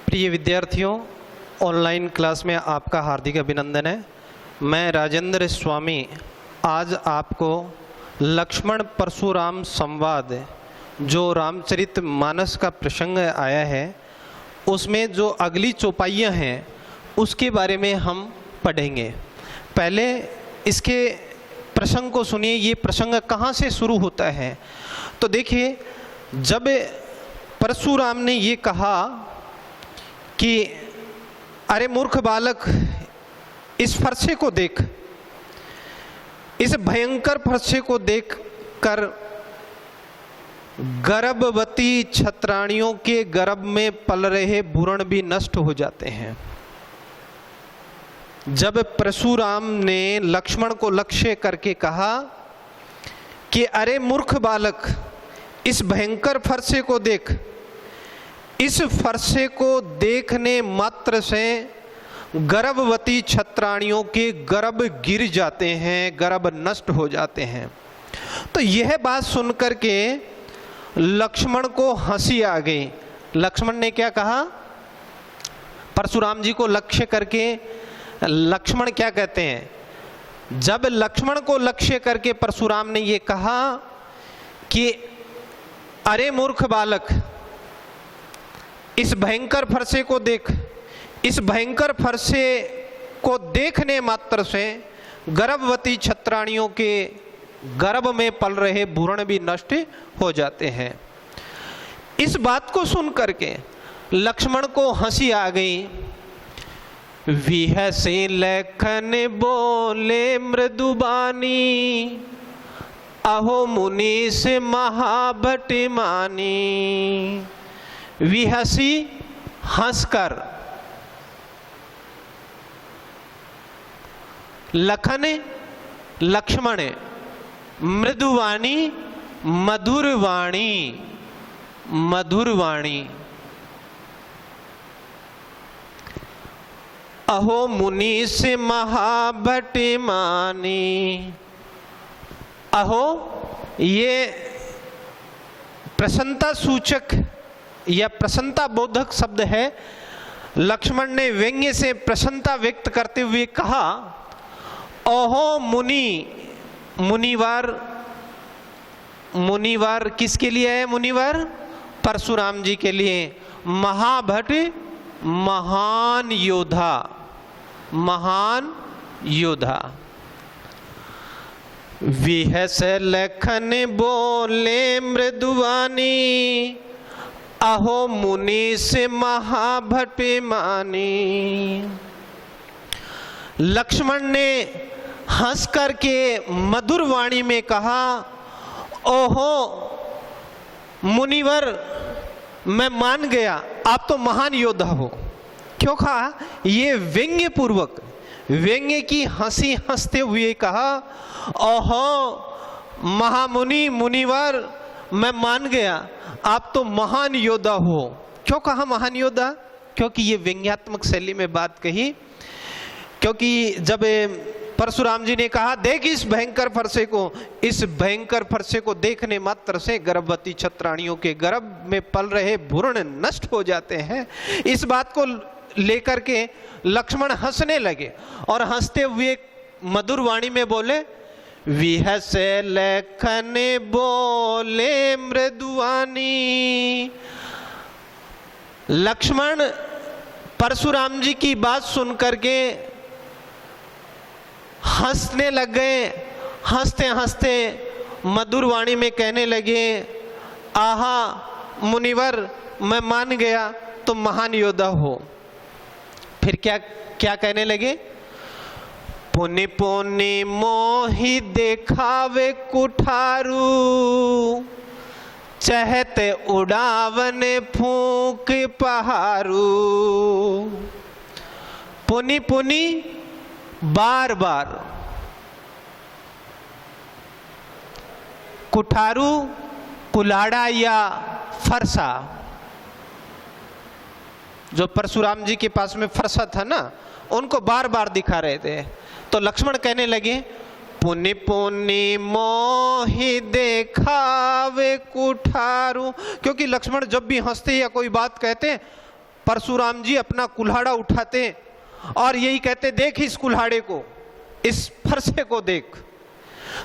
प्रिय विद्यार्थियों, online class में आपका हार्दिक अभिनंदन है। मैं राजेंद्र स्वामी आज आपको लक्ष्मण परशुराम संवाद जो रामचरितमानस का प्रसंग आया है उसमें जो अगली चौपाइयाँ हैं उसके बारे में हम पढ़ेंगे। पहले इसके प्रसंग को सुनिए, ये प्रसंग कहाँ से शुरू होता है। तो देखिए, जब परशुराम ने ये कहा कि अरे मूर्ख बालक, इस फरसे को देख, इस भयंकर फरसे को देख कर गर्भवती क्षत्राणियों के गर्भ में पल रहे भ्रूण भी नष्ट हो जाते हैं। जब परशुराम ने लक्ष्मण को लक्ष्य करके कहा कि अरे मूर्ख बालक, इस भयंकर फरसे को देख, इस फरसे को देखने मात्र से गर्भवती क्षत्राणियों के गर्भ गिर जाते हैं, गर्भ नष्ट हो जाते हैं। तो यह बात सुनकर के लक्ष्मण को हंसी आ गई। लक्ष्मण ने क्या कहा? परशुराम जी को लक्ष्य करके लक्ष्मण क्या कहते हैं? जब लक्ष्मण को लक्ष्य करके परशुराम ने ये कहा कि अरे मूर्ख बालक, इस भयंकर फरसे को देख, इस भयंकर फरसे को देखने मात्र से गर्भवती क्षत्राणियों के गर्भ में पल रहे भ्रूण भी नष्ट हो जाते हैं। इस बात को सुन करके लक्ष्मण को हंसी आ गई। विहसे लखन बोले मृदुबानी, अहो मुनि से महाभट मानी। विहसी हंसकर, लखन लक्ष्मण, मृदुवाणी मधुरवाणी, मधुरवाणी। अहो मुनि से महाभट मानी। अहो ये प्रसन्नता सूचक या प्रसन्नता बोधक शब्द है। लक्ष्मण ने व्यंग्य से प्रसन्नता व्यक्त करते हुए कहा, ओहो मुनि। मुनिवार, मुनिवार किसके लिए है? मुनिवार परशुराम जी के लिए। महाभट महान योद्धा, महान योद्धा। विहस लखन बोले मृदुवानी, अहो मुनि से महाभट मानी। लक्ष्मण ने हंस करके मधुर वाणी में कहा, ओहो मुनिवर, मैं मान गया, आप तो महान योद्धा हो। क्यों कहा? ये व्यंग्य पूर्वक, व्यंग्य की हंसी हंसते हुए कहा, ओहो महामुनि, मुनिवर, मैं मान गया, आप तो महान योद्धा हो। क्यों कहा महान योद्धा? क्योंकि ये व्यंग्यात्मक शैली में बात कही। क्योंकि जब परशुराम जी ने कहा, देख इस भयंकर फरसे को, इस भयंकर फरसे को देखने मात्र से गर्भवती क्षत्राणियों के गर्भ में पल रहे भ्रूण नष्ट हो जाते हैं। इस बात को लेकर के लक्ष्मण हंसने लगे और हंसते हुए मधुर वाणी में बोले, विहस लखन बोले मृदुवानी। लक्ष्मण परशुराम जी की बात सुन करके हंसने लग गए। हंसते हंसते मधुर वाणी में कहने लगे, आहा मुनिवर, मैं मान गया, तुम महान योद्धा हो। फिर क्या क्या कहने लगे? पुनि पुनि मोहि देखावे कुठारू, चहते उड़ावन फूंक पहारू। पुनि पुनि बार बार, कुठारू कुलाड़ा या फरसा, जो परशुराम जी के पास में फरसा था ना, उनको बार बार दिखा रहे थे। तो लक्ष्मण कहने लगे, पुनि पुनि मोहि देखावे कुठारू। क्योंकि लक्ष्मण जब भी हंसते या कोई बात कहते परशुराम जी अपना कुल्हाड़ा उठाते और यही कहते, देख इस कुल्हाड़े को, इस फरसे को देख।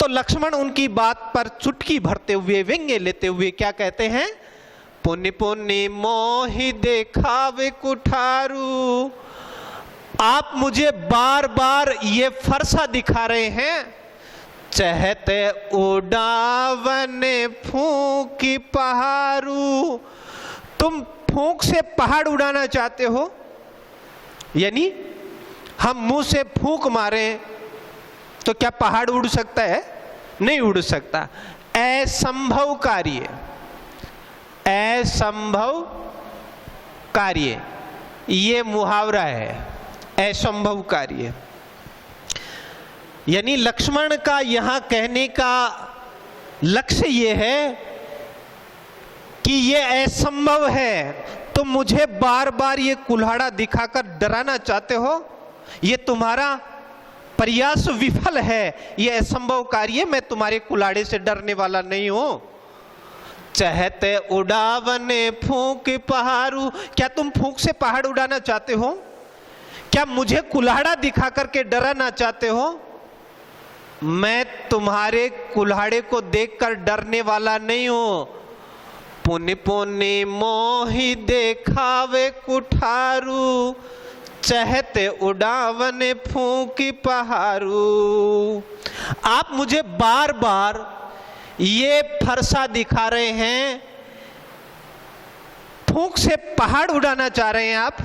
तो लक्ष्मण उनकी बात पर चुटकी भरते हुए, व्यंग्य लेते हुए क्या कहते हैं, पुनि पुनि मोहि देखावे कुठारू। आप मुझे बार बार ये फरसा दिखा रहे हैं, चहते उड़ावने फूंकी पहाड़ू। तुम फूंक से पहाड़ उड़ाना चाहते हो, यानी हम मुंह से फूंक मारे तो क्या पहाड़ उड़ सकता है? नहीं उड़ सकता। असंभव कार्य, असंभव कार्य, ये मुहावरा है, असंभव कार्य। यानी लक्ष्मण का यहां कहने का लक्ष्य ये है कि ये असंभव है, तुम मुझे बार बार ये कुल्हाड़ा दिखाकर डराना चाहते हो, ये तुम्हारा प्रयास विफल है, ये असंभव कार्य, मैं तुम्हारे कुल्हाड़े से डरने वाला नहीं हूं। चहते उड़ावने फूंक पहाड़ू, क्या तुम फूंक से पहाड़ उड़ाना चाहते हो? क्या मुझे कुल्हाड़ा दिखा करके डराना चाहते हो? मैं तुम्हारे कुल्हाड़े को देखकर डरने वाला नहीं हूं। पुनि पुनि मोहि देखावे कुठारू, चहते उड़ावने फूंकी पहाड़ू। आप मुझे बार बार ये फरसा दिखा रहे हैं, फूंक से पहाड़ उड़ाना चाह रहे हैं आप।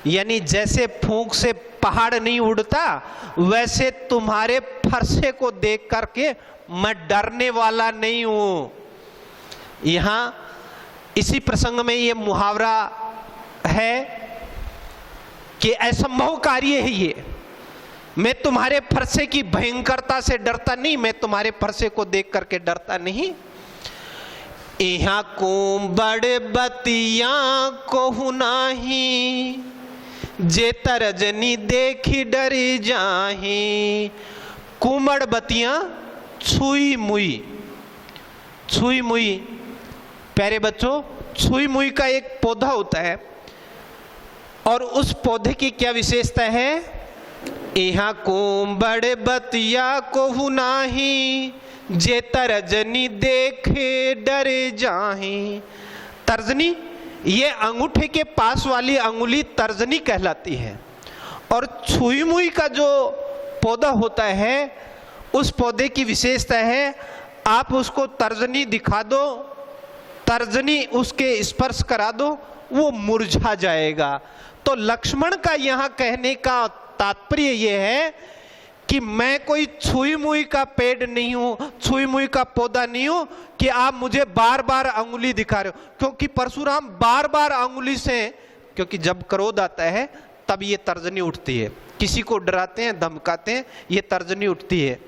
यानी जैसे फूंक से पहाड़ नहीं उड़ता, वैसे तुम्हारे फरसे को देख करके मैं डरने वाला नहीं हूं। यहां इसी प्रसंग में ये मुहावरा है कि असंभव कार्य है ये, मैं तुम्हारे फरसे की भयंकरता से डरता नहीं, मैं तुम्हारे फरसे को देख करके डरता नहीं। यहाँ कुंबड़ बतिया कोहु नाही, जे तरजनी देखी डरी जाही। कुंबड़ बतियां छुई मुई, छुई मुई प्यारे बच्चों, छुई मुई का एक पौधा होता है और उस पौधे की क्या विशेषता है? यहाँ कुंबड़ बतिया कोहु नाही, जे तर्जनी देखे डरे जाही। तर्जनी, ये अंगूठे के पास वाली अंगुली तर्जनी कहलाती है। और छुई मुई का जो पौधा होता है, उस पौधे की विशेषता है, आप उसको तर्जनी दिखा दो, तर्जनी उसके स्पर्श करा दो, वो मुरझा जाएगा। तो लक्ष्मण का यहाँ कहने का तात्पर्य ये है कि मैं कोई छुई मुई का पेड़ नहीं हूं, छुई मुई का पौधा नहीं हूं कि आप मुझे बार बार अंगुली दिखा रहे हो। क्योंकि परशुराम बार बार अंगुली से, क्योंकि जब क्रोध आता है तब ये तर्जनी उठती है, किसी को डराते हैं, धमकाते हैं, ये तर्जनी उठती है,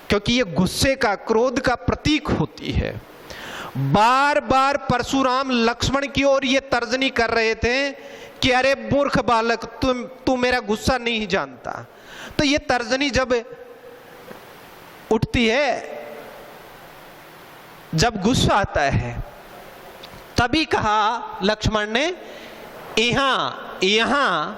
क्योंकि ये गुस्से का, क्रोध का प्रतीक होती है। बार बार परशुराम लक्ष्मण की ओर ये तर्जनी कर रहे थे कि अरे मूर्ख बालक, तू मेरा गुस्सा नहीं जानता। तो ये तर्जनी जब उठती है, जब गुस्सा आता है, तभी कहा लक्ष्मण ने, यहां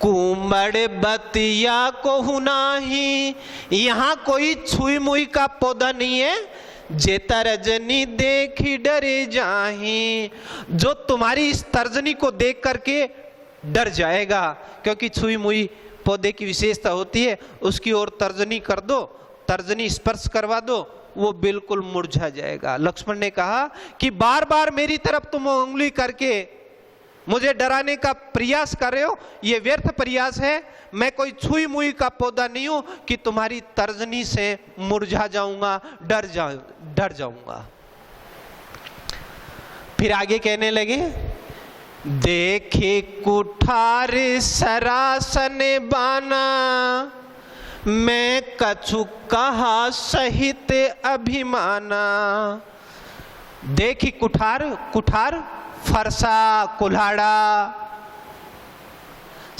कुंबड़ बतिया कोहु नाही, यहां कोई छुई मुई का पौधा नहीं है, जे तर्जनी देखी डरे जाही, जो तुम्हारी इस तर्जनी को देख करके डर जाएगा। क्योंकि छुई मुई पौधे की विशेषता होती है, उसकी ओर तर्जनी कर दो, तर्जनी स्पर्श करवा दो, वो बिल्कुल मुरझा जाएगा। लक्ष्मण ने कहा कि बार बार मेरी तरफ तुम उंगली करके मुझे डराने का प्रयास कर रहे हो, ये व्यर्थ प्रयास है। मैं कोई छुई मुई का पौधा नहीं हूं कि तुम्हारी तर्जनी से मुरझा जाऊंगा, डर जाऊंगा। फिर आगे कहने लगे, देखे कुठार सरासन बाना, मैं कछु कहा सहित अभिमाना। देखी कुठार, कुठार फरसा, कुल्हाड़ा,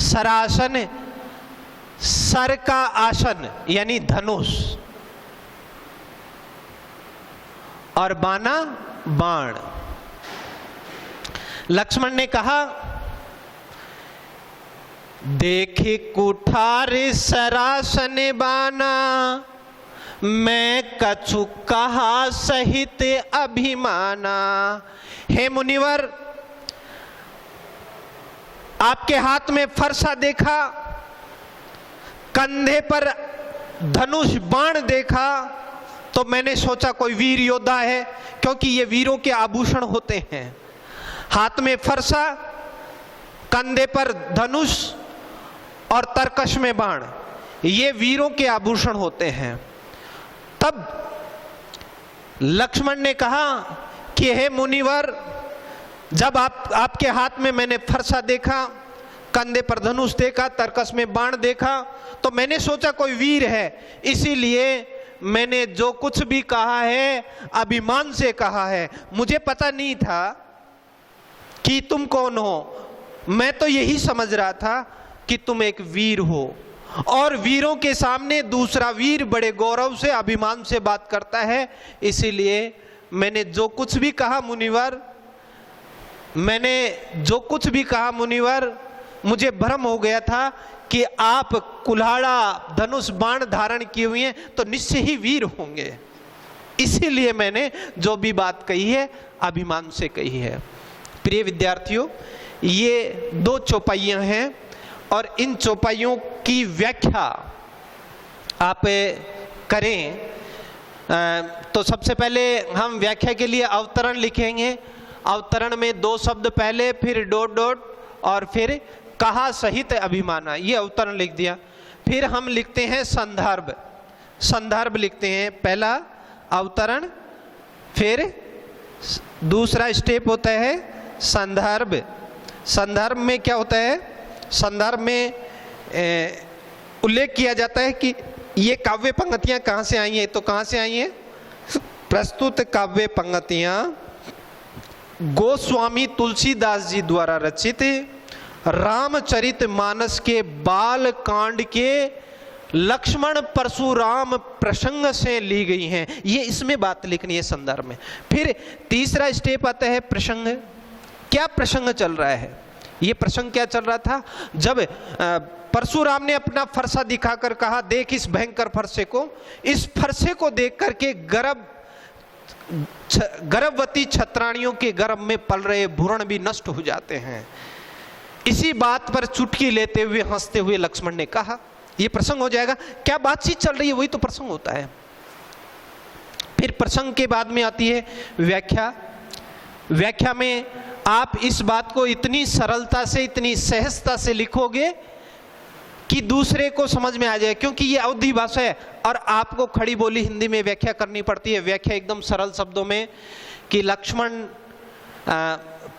सरासन सर का आसन यानी धनुष, और बाना बाण। लक्ष्मण ने कहा, देखे कुठार सरासन बाना, मैं कछु कहा सहित अभिमाना। हे मुनिवर, आपके हाथ में फरसा देखा, कंधे पर धनुष बाण देखा, तो मैंने सोचा कोई वीर योद्धा है, क्योंकि ये वीरों के आभूषण होते हैं। हाथ में फरसा, कंधे पर धनुष और तरकश में बाण, ये वीरों के आभूषण होते हैं। तब लक्ष्मण ने कहा कि हे मुनिवर, जब आपके हाथ में मैंने फरसा देखा, कंधे पर धनुष देखा, तरकस में बाण देखा, तो मैंने सोचा कोई वीर है, इसीलिए मैंने जो कुछ भी कहा है अभिमान से कहा है। मुझे पता नहीं था कि तुम कौन हो, मैं तो यही समझ रहा था कि तुम एक वीर हो, और वीरों के सामने दूसरा वीर बड़े गौरव से, अभिमान से बात करता है, इसीलिए मैंने जो कुछ भी कहा मुनिवर, मुझे भ्रम हो गया था कि आप कुल्हाड़ा धनुष बाण धारण किए हुए हैं तो निश्चय ही वीर होंगे, इसीलिए मैंने जो भी बात कही है अभिमान से कही है। प्रिय विद्यार्थियों, ये 2 चौपाइयां हैं, और इन चौपाइयों की व्याख्या आप करें तो सबसे पहले हम व्याख्या के लिए अवतरण लिखेंगे। अवतरण में 2 शब्द पहले, फिर डॉट डॉट, और फिर कहा सहित अभिमाना, ये अवतरण लिख दिया। फिर हम लिखते हैं संदर्भ, संदर्भ लिखते हैं, पहला अवतरण, फिर दूसरा स्टेप होता है संदर्भ। संदर्भ में क्या होता है, संदर्भ में उल्लेख किया जाता है कि ये काव्य पंक्तियां कहाँ से आई हैं। तो कहाँ से आई हैं? प्रस्तुत काव्य पंक्तियां गोस्वामी तुलसीदास जी द्वारा रचित रामचरित मानस के बाल कांड के लक्ष्मण परशुराम प्रसंग से ली गई हैं। ये इसमें बात लिखनी है संदर्भ में। फिर तीसरा स्टेप आता है प्रसंग। क्या प्रसंग चल रहा है? ये प्रसंग क्या चल रहा था? जब परशुराम ने अपना फरसा दिखाकर कहा, देख इस भयंकर फरसे को, इस फरसे को देख करके गर्भवती छत्राणियों के गर्भ में पल रहे भ्रूण भी नष्ट हो जाते हैं। इसी बात पर चुटकी लेते हुए हंसते हुए लक्ष्मण ने कहा, यह प्रसंग हो जाएगा। क्या बातचीत चल रही है, वही तो प्रसंग होता है। फिर प्रसंग के बाद में आती है व्याख्या। व्याख्या में आप इस बात को इतनी सरलता से, इतनी सहजता से लिखोगे कि दूसरे को समझ में आ जाए, क्योंकि ये अवधी भाषा है और आपको खड़ी बोली हिंदी में व्याख्या करनी पड़ती है। व्याख्या एकदम सरल शब्दों में कि लक्ष्मण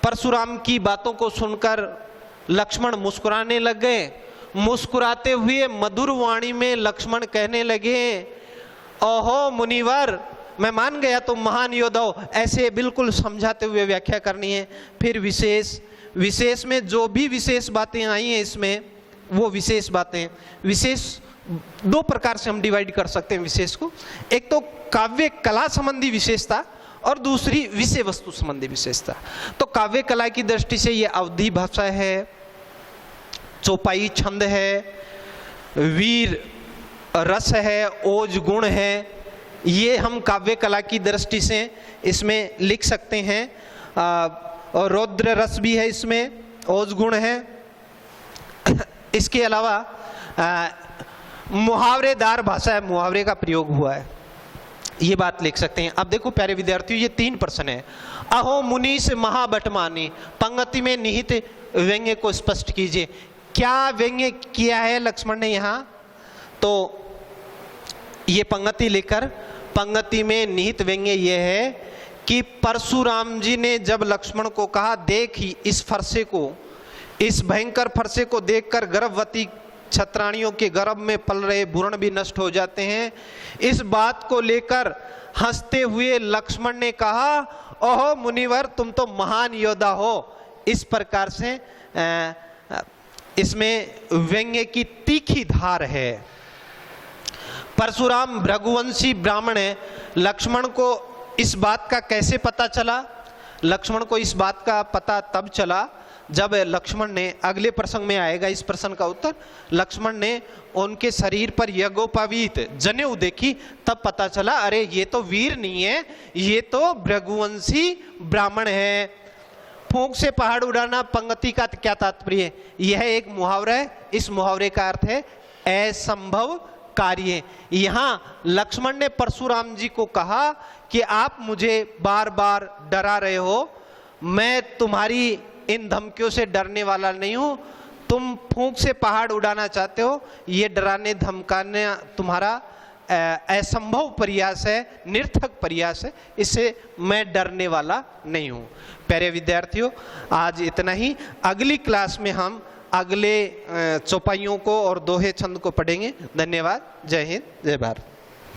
परशुराम की बातों को सुनकर लक्ष्मण मुस्कुराने लग गए। मुस्कुराते हुए मधुर वाणी में लक्ष्मण कहने लगे, ओहो मुनिवर, मैं मान गया तुम महान योद्धा हो। ऐसे बिल्कुल समझाते हुए व्याख्या करनी है। फिर विशेष, विशेष में जो भी विशेष बातें आई हैं इसमें, वो विशेष बातें, विशेष 2 प्रकार से हम डिवाइड कर सकते हैं विशेष को। एक तो काव्य कला संबंधी विशेषता और दूसरी विषय वस्तु संबंधी विशेषता। तो काव्य कला की दृष्टि से ये अवधी भाषा है, चौपाई छंद है, वीर रस है, ओज गुण है। ये हम काव्य कला की दृष्टि से इसमें लिख सकते हैं। और रौद्र रस भी है इसमें, ओज गुण है। इसके अलावा मुहावरेदार भाषा है, मुहावरे का प्रयोग हुआ है, ये बात लिख सकते हैं। अब देखो प्यारे विद्यार्थियों, ये 3 प्रश्न है। अहो मुनीष महाबटमानी, पंक्ति में निहित व्यंग्य को स्पष्ट कीजिए। क्या व्यंग्य किया है लक्ष्मण ने यहाँ? तो ये पंक्ति लेकर, पंक्ति में निहित व्यंग्य ये है कि परशुराम जी ने जब लक्ष्मण को कहा, देख इस फरसे को, इस भयंकर फरसे को देखकर गर्भवती छत्राणियों के गर्भ में पल रहे भ्रूण भी नष्ट हो जाते हैं। इस बात को लेकर हंसते हुए लक्ष्मण ने कहा, ओहो मुनिवर, तुम तो महान योद्धा हो। इस प्रकार से इसमें व्यंग्य की तीखी धार है। परशुराम भृगुवंशी ब्राह्मण है। लक्ष्मण को इस बात का कैसे पता चला? लक्ष्मण को इस बात का पता तब चला जब लक्ष्मण ने, अगले प्रसंग में आएगा इस प्रश्न का उत्तर, लक्ष्मण ने उनके शरीर पर यज्ञोपवीत जनेऊ देखी, तब पता चला अरे ये तो वीर नहीं है, ये तो भृगुवंशी ब्राह्मण है। फूंक से पहाड़ उड़ाना पंक्ति का क्या तात्पर्य? यह एक मुहावरा है। इस मुहावरे का अर्थ है असंभव कार्य। यहाँ लक्ष्मण ने परशुराम जी को कहा कि आप मुझे बार बार डरा रहे हो, मैं तुम्हारी इन धमकियों से डरने वाला नहीं हूं। तुम फूंक से पहाड़ उड़ाना चाहते हो, ये डराने धमकाने तुम्हारा असंभव प्रयास है, निर्थक प्रयास है, इससे मैं डरने वाला नहीं हूं। प्यारे विद्यार्थियों, आज इतना ही। अगली क्लास में हम अगले चौपाइयों को और दोहे छंद को पढ़ेंगे। धन्यवाद। जय हिंद, जय भारत।